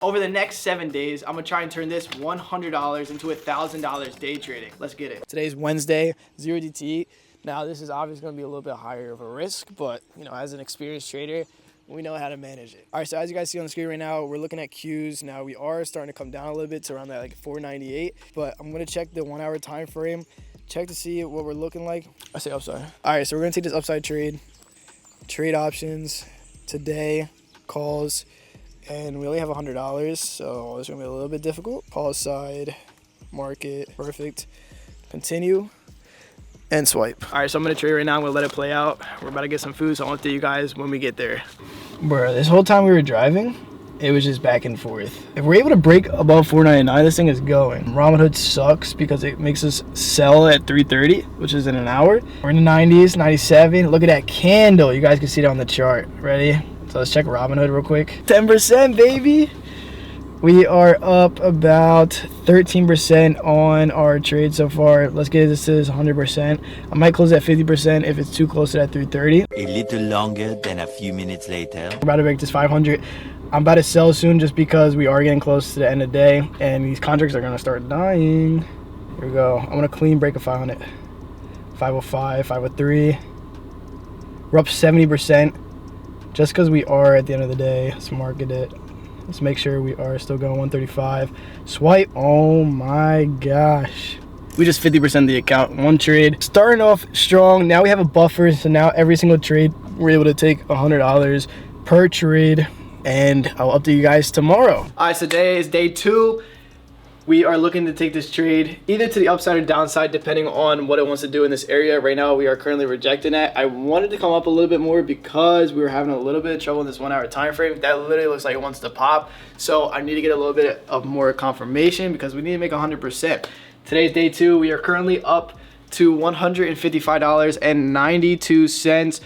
Over the next 7 days, I'm gonna try and turn this $100 into $1,000 day trading. Let's get it. Today's Wednesday, 0DT. Now this is obviously gonna be a little bit higher of a risk, but you know, as an experienced trader, we know how to manage it. All right, so as you guys see on the screen right now, we're looking at Qs. Now we are starting to come down a little bit to around that like 498, but I'm gonna check the 1 hour time frame, check to see what we're looking like. I say upside. All right, so we're gonna take this upside trade options today, calls, and we only have $100, so it's gonna be a little bit difficult. Call side, market, perfect, continue, and swipe. All right, so I'm gonna trade right now. I'm gonna let it play out. We're about to get some food, so I'll update you guys when we get there. Bro, this whole time we were driving, it was just back and forth. If we're able to break above 499, this thing is going. Robinhood sucks because it makes us sell at 3:30, which is in an hour. We're in the 90s, 97. Look at that candle. You guys can see it on the chart. Ready? So let's check Robinhood real quick. 10%, baby. We are up about 13% on our trade so far. Let's get this to 100%. I might close at 50% if it's too close to that 330. A little longer than a few minutes later. We're about to break this 500. I'm about to sell soon just because we are getting close to the end of the day and these contracts are gonna start dying. Here we go. I'm gonna clean break a 500. 505, 503. We're up 70% just because we are at the end of the day. Let's market it. Let's make sure we are still going 135. Swipe. Oh my gosh. We just 50% of the account. One trade. Starting off strong. Now we have a buffer. So now every single trade, we're able to take $100 per trade. And I'll update you guys tomorrow. All right, so today is day 2. We are looking to take this trade either to the upside or downside depending on what it wants to do in this area. Right now we are currently rejecting that. I wanted to come up a little bit more because we were having a little bit of trouble in this 1 hour time frame. That literally looks like it wants to pop. So I need to get a little bit of more confirmation because we need to make 100%. Today's day 2. We are currently up to $155.92.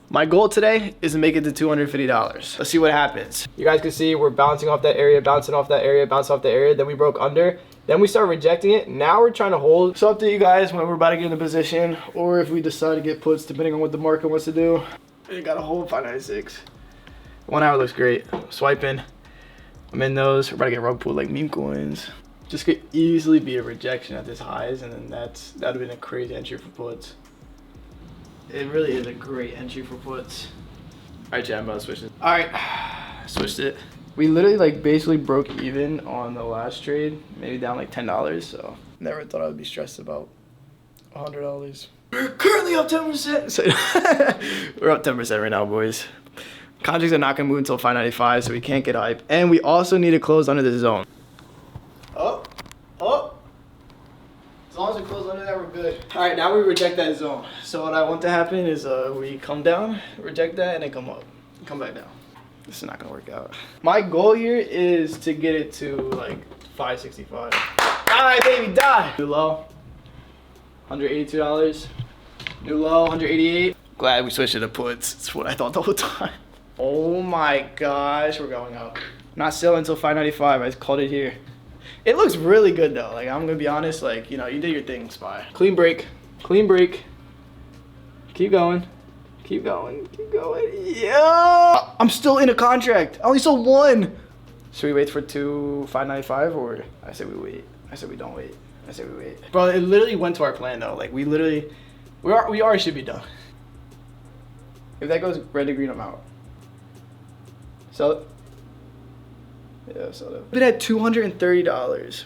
My goal today is to make it to $250. Let's see what happens. You guys can see we're bouncing off that area, bouncing off that area, bouncing off the area. Then we broke under. Then we start rejecting it. Now we're trying to hold. So up to you guys when we're about to get in a position or if we decide to get puts depending on what the market wants to do. You got to hold 596. 1 hour looks great. Swiping. I'm in those. We're about to get rug pulled like meme coins. Just could easily be a rejection at this highs, and then that would have been a crazy entry for puts. It really is a great entry for puts. All right, chat, I'm about to switch it. All right, switched it. We literally like basically broke even on the last trade, maybe down like $10. So never thought I would be stressed about $100. We're currently up 10%. So we're up 10% right now, boys. Contracts are not gonna move until 595, so we can't get hype. And we also need to close under the zone. Oh. As long as we close under that, we're good. All right, now we reject that zone. So what I want to happen is we come down, reject that, and then come up. Come back down. This is not gonna work out. My goal here is to get it to like 565. All right, baby, die. New low, $182. New low, 188. Glad we switched it to puts. That's what I thought the whole time. Oh my gosh, we're going up. Not selling until 595. I just called it here. It looks really good though. Like I'm gonna be honest, like you know, you did your thing, Spy. Clean break, clean break. Keep going, keep going, keep going. Yeah, I'm still in a contract. I only sold one. Should we wait for 595 or I say we wait? I said we don't wait. I say we wait. Bro, it literally went to our plan though. Like we already should be done. If that goes red to green, I'm out. Sell it. Yeah, so that. Been at $230.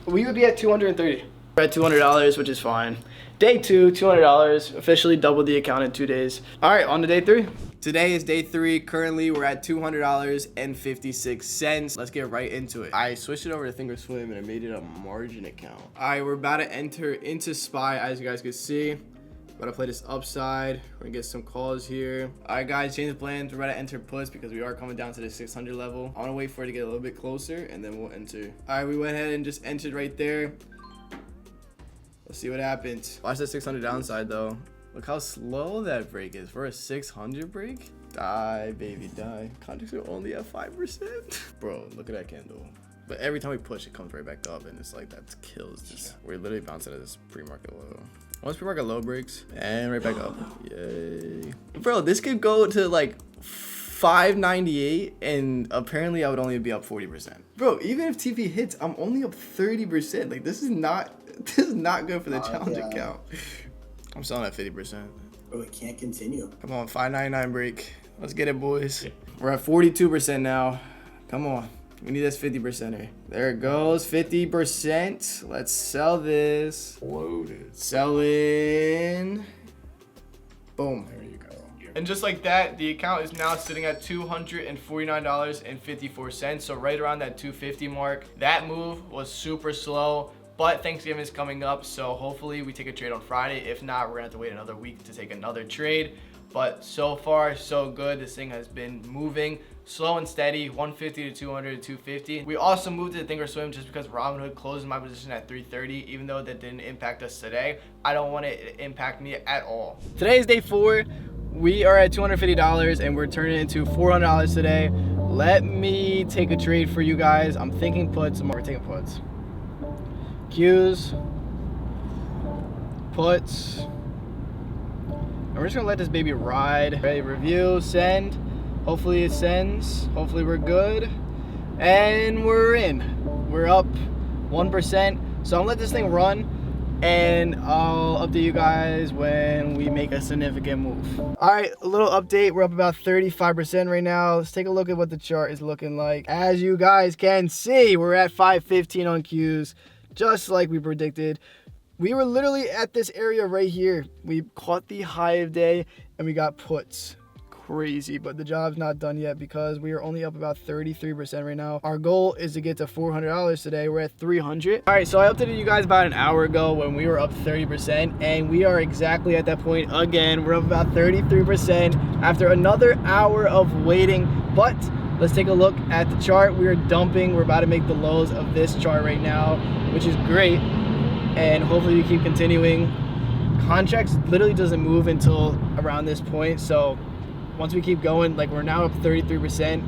We would be at 230. We're at $200, which is fine. Day 2, $200. Officially doubled the account in 2 days. All right, on to day 3. Today is day 3. Currently, we're at $200.56. Let's get right into it. I switched it over to Thinkorswim and I made it a margin account. All right, we're about to enter into SPY, as you guys can see. About to play this upside. We're gonna get some calls here. All right, guys, change the plans. We're about to enter puts because we are coming down to the 600 level. I want to wait for it to get a little bit closer and then we'll enter. All right, we went ahead and just entered right there. Let's see what happens. Watch the 600 downside though. Look how slow that break is for a 600 break. Die, baby, die. Contracts are only at 5%. Bro, look at that candle. But every time we push, it comes right back up, and it's like that kills this. We're literally bouncing at this pre-market low. Once pre-market low breaks, and right back up. Yay. Bro, this could go to like 598, and apparently I would only be up 40%. Bro, even if TP hits, I'm only up 30%. Like, this is not good for the challenge account. I'm selling at 50%. Bro, it can't continue. Come on, 599 break. Let's get it, boys. We're at 42% now. Come on. We need this 50%er. There it goes, 50%. Let's sell this. Loaded. Selling. Boom. There you go. And just like that, the account is now sitting at $249.54. So right around that 250 mark. That move was super slow, but Thanksgiving is coming up, so hopefully we take a trade on Friday. If not, we're gonna have to wait another week to take another trade. But so far, so good. This thing has been moving slow and steady, 150 to 200 to 250. We also moved to the Thinkorswim just because Robinhood closed my position at 330, even though that didn't impact us today. I don't want it to impact me at all. Today is day 4. We are at $250 and we're turning into $400 today. Let me take a trade for you guys. I'm thinking puts. We're taking puts. Qs, puts. And we're just gonna let this baby ride. Ready, review, send. Hopefully it sends. Hopefully we're good. And we're in. We're up 1%. So I'm gonna let this thing run, and I'll update you guys when we make a significant move. All right, a little update. We're up about 35% right now. Let's take a look at what the chart is looking like. As you guys can see, we're at 515 on Qs, just like we predicted. We were literally at this area right here. We caught the high of day and we got puts. Crazy, but the job's not done yet because we are only up about 33% right now. Our goal is to get to $400 today. We're at 300. All right, so I updated you guys about an hour ago when we were up 30%, and we are exactly at that point again. We're up about 33% after another hour of waiting. But let's take a look at the chart. We are dumping. We're about to make the lows of this chart right now, which is great. And hopefully we keep continuing. Contracts literally doesn't move until around this point. So once we keep going, like we're now up 33%,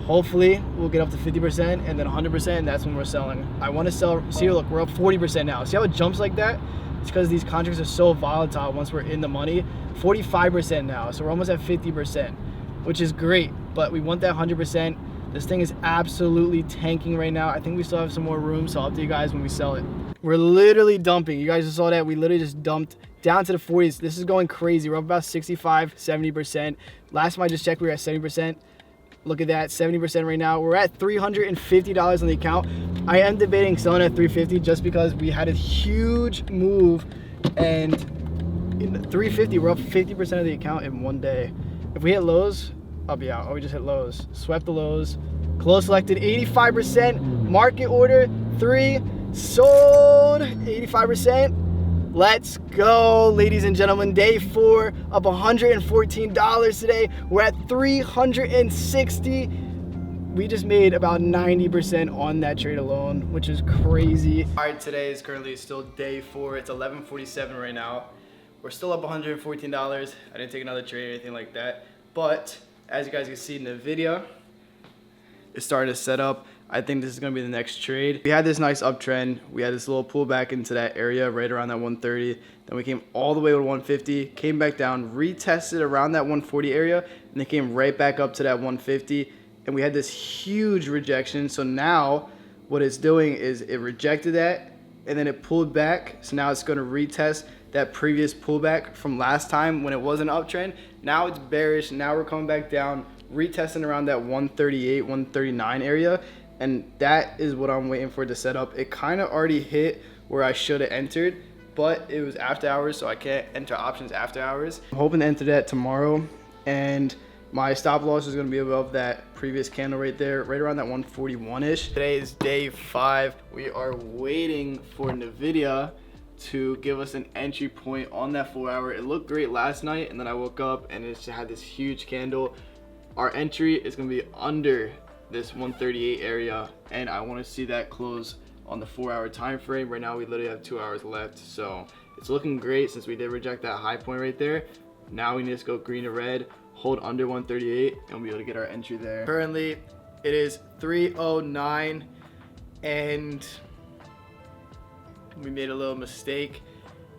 hopefully we'll get up to 50% and then 100%, and that's when we're selling. I want to sell, see, look, we're up 40% now. See how it jumps like that? It's because these contracts are so volatile once we're in the money. 45% now, so we're almost at 50%, which is great, but we want that 100%. This thing is absolutely tanking right now. I think we still have some more room, so I'll update you guys when we sell it. We're literally dumping. You guys just saw that. We literally just dumped down to the 40s. This is going crazy. We're up about 65, 70%. Last time I just checked, we were at 70%. Look at that, 70% right now. We're at $350 on the account. I am debating selling at $350 just because we had a huge move, and in $350, we're up 50% of the account in one day. If we hit lows, I'll be out. Oh, we just hit lows. Swept the lows. Close selected, 85%. Market order, 3. Sold, 85%. Let's go, ladies and gentlemen. Day 4, up $114 today. We're at $360. We just made about 90% on that trade alone, which is crazy. All right, today is currently still day 4. It's 11:47 right now. We're still up $114. I didn't take another trade or anything like that. But as you guys can see in the video, it's starting to set up. I think this is going to be the next trade. We had this nice uptrend. We had this little pullback into that area right around that 130. Then we came all the way to 150, came back down, retested around that 140 area, and then came right back up to that 150. And we had this huge rejection. So now what it's doing is it rejected that, and then it pulled back. So now it's going to retest that previous pullback from last time when it was an uptrend. Now it's bearish. Now we're coming back down, retesting around that 138, 139 area. And that is what I'm waiting for to set up. It kind of already hit where I should have entered, but it was after hours, so I can't enter options after hours. I'm hoping to enter that tomorrow, and my stop loss is going to be above that previous candle right there, right around that 141-ish. Today is day 5. We are waiting for NVIDIA to give us an entry point on that 4-hour. It looked great last night, and then I woke up and it just had this huge candle. Our entry is going to be under this 138 area, and I want to see that close on the 4-hour time frame. Right now we literally have 2 hours left, so it's looking great since we did reject that high point right there. Now we need to go green to red, hold under 138, and we'll be able to get our entry there. Currently it is 309, and we made a little mistake.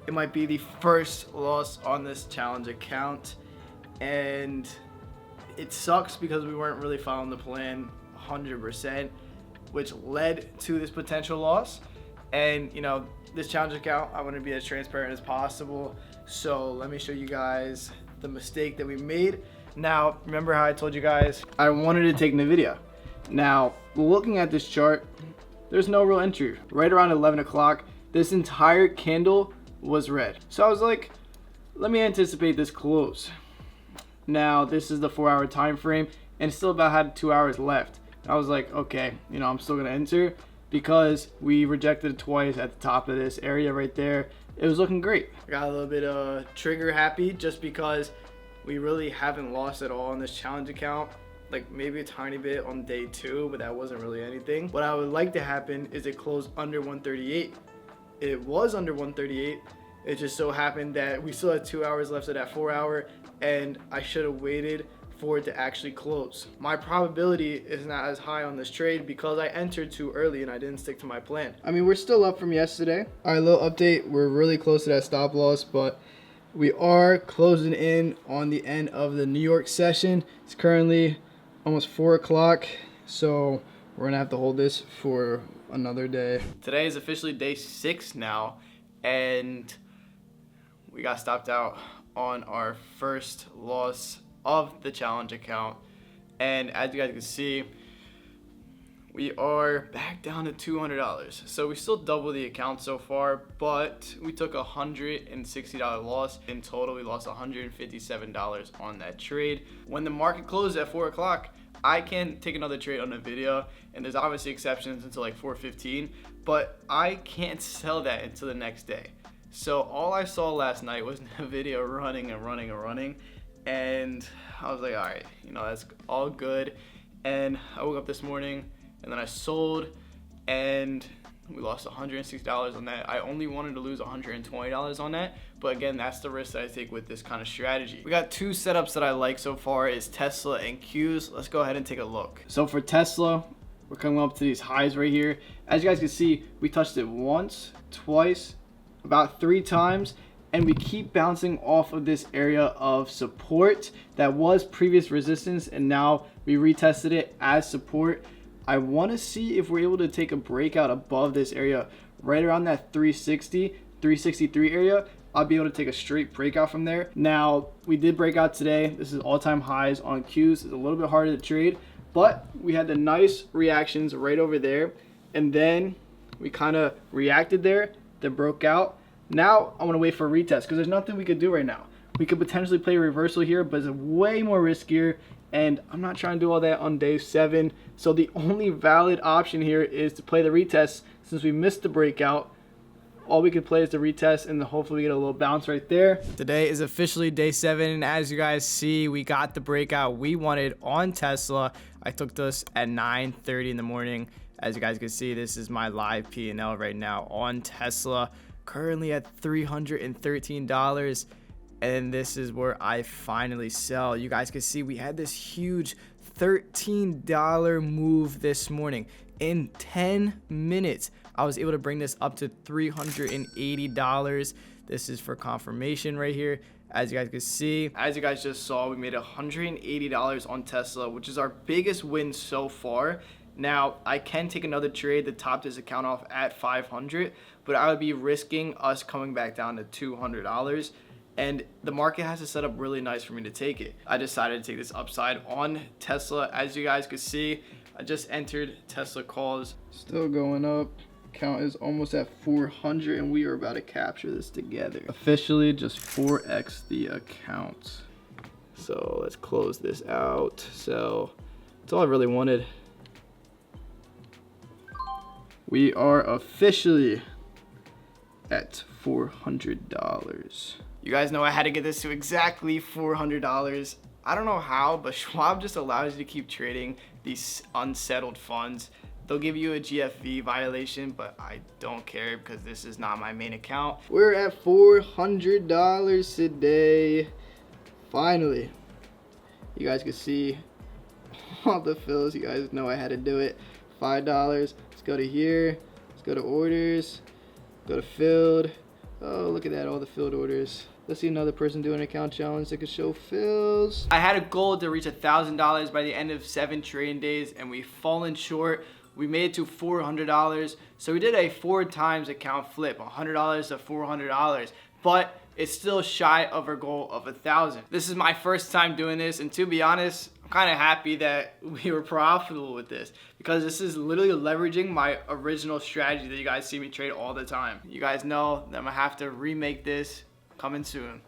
It might be the first loss on this challenge account, and it sucks because we weren't really following the plan 100%, which led to this potential loss. And you know, this challenge account, I want to be as transparent as possible. So let me show you guys the mistake that we made. Now, remember how I told you guys I wanted to take NVIDIA. Now, looking at this chart, there's no real entry. Right around 11 o'clock, this entire candle was red. So I was like, let me anticipate this close. Now, this is the 4-hour time frame and still about had 2 hours left. I was like, okay, you know, I'm still gonna enter because we rejected it twice at the top of this area right there. It was looking great. I got a little bit trigger happy just because we really haven't lost at all on this challenge account. Like maybe a tiny bit on day 2, but that wasn't really anything. What I would like to happen is it closed under 138. It was under 138. It just so happened that we still had 2 hours left of that 4-hour, and I should have waited for it to actually close. My probability is not as high on this trade because I entered too early and I didn't stick to my plan. I mean, we're still up from yesterday. All right, little update. We're really close to that stop loss, but we are closing in on the end of the New York session. It's currently almost 4 o'clock, so we're gonna have to hold this for another day. Today is officially day 6 now, and we got stopped out on our first loss of the challenge account. And as you guys can see, we are back down to $200. So we still double the account so far, but we took a $160 loss. In total, we lost $157 on that trade. When the market closed at 4 o'clock, I can take another trade on NVIDIA, and there's obviously exceptions until like 4:15, but I can't sell that until the next day. So all I saw last night was NVIDIA running and running and running, and I was like, all right, you know, that's all good. And I woke up this morning, and then I sold, and we lost $160 on that. I only wanted to lose $120 on that, but again, that's the risk that I take with this kind of strategy. We got 2 setups that I like so far, is Tesla and Qs. Let's go ahead and take a look. So for Tesla, we're coming up to these highs right here. As you guys can see, we touched it once, twice, about 3 times, and we keep bouncing off of this area of support that was previous resistance, and now we retested it as support. I want to see if we're able to take a breakout above this area right around that 360, 363 area. I'll be able to take a straight breakout from there. Now, we did break out today. This is all-time highs on Qs. It's a little bit harder to trade, but we had the nice reactions right over there, and then we kind of reacted there, then broke out. Now I want to wait for a retest because there's nothing we could do right now. We could potentially play a reversal here, but it's way more riskier, and I'm not trying to do all that on day 7. So the only valid option here is to play the retest. Since we missed the breakout, all we could play is the retest, and hopefully we get a little bounce right there. Today is officially day 7, and as you guys see, we got the breakout we wanted on Tesla. I took this at 9:30 in the morning. As you guys can see, this is my live P&L right now on Tesla, currently at $313, and this is where I finally sell. You guys can see we had this huge $13 move this morning. In 10 minutes, I was able to bring this up to $380. This is for confirmation right here. As you guys can see, as you guys just saw, we made $180 on Tesla, which is our biggest win so far. Now, I can take another trade to top this account off at 500, but I would be risking us coming back down to $200, and the market has to set up really nice for me to take it. I decided to take this upside on Tesla. As you guys can see, I just entered Tesla calls. Still going up. Count is almost at 400, and we are about to capture this together. Officially just 4x the account. So let's close this out. So that's all I really wanted. We are officially at $400. You guys know I had to get this to exactly $400. I don't know how, but Schwab just allows you to keep trading these unsettled funds. They'll give you a GFV violation, but I don't care because this is not my main account. We're at $400 today. Finally. You guys can see all the fills. You guys know I had to do it. $5. Let's go to here. Let's go to orders. Go to filled. Oh, look at that, all the filled orders. Let's see another person do an account challenge that could show Phil's. I had a goal to reach $1,000 by the end of 7 trading days, and we've fallen short. We made it to $400. So we did a 4 times account flip, $100 to $400. But it's still shy of our goal of 1,000. This is my first time doing this, and to be honest, I'm kind of happy that we were profitable with this, because this is literally leveraging my original strategy that you guys see me trade all the time. You guys know that I'm gonna have to remake this coming soon.